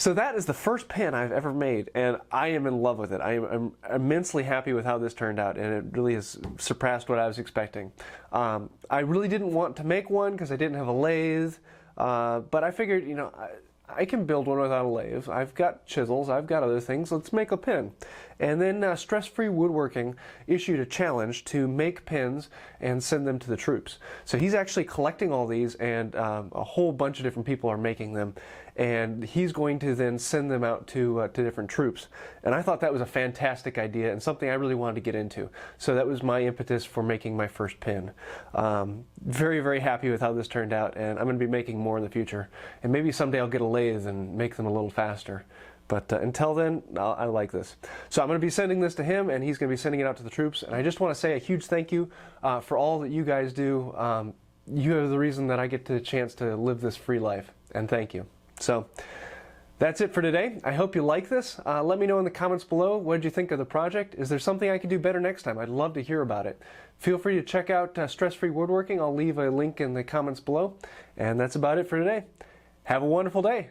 So that is the first pin I've ever made, and I am in love with it. I'm immensely happy with how this turned out, and it really has surpassed what I was expecting. I really didn't want to make one because I didn't have a lathe, but I figured, you know, I can build one without a lathe. I've got chisels, I've got other things, let's make a pin. And then Stress-Free Woodworking issued a challenge to make pins and send them to the troops. So he's actually collecting all these, and a whole bunch of different people are making them, and he's going to then send them out to different troops. And I thought that was a fantastic idea and something I really wanted to get into. So that was my impetus for making my first pin. Very, very happy with how this turned out, and I'm going to be making more in the future. And maybe someday I'll get a lathe and make them a little faster. But until then, I like this. So I'm going to be sending this to him, and he's going to be sending it out to the troops. And I just want to say a huge thank you for all that you guys do. You are the reason that I get the chance to live this free life, and thank you. So that's it for today. I hope you like this. Let me know in the comments below, what did you think of the project? Is there something I could do better next time? I'd love to hear about it. Feel free to check out Stress-Free Woodworking. I'll leave a link in the comments below. And that's about it for today. Have a wonderful day.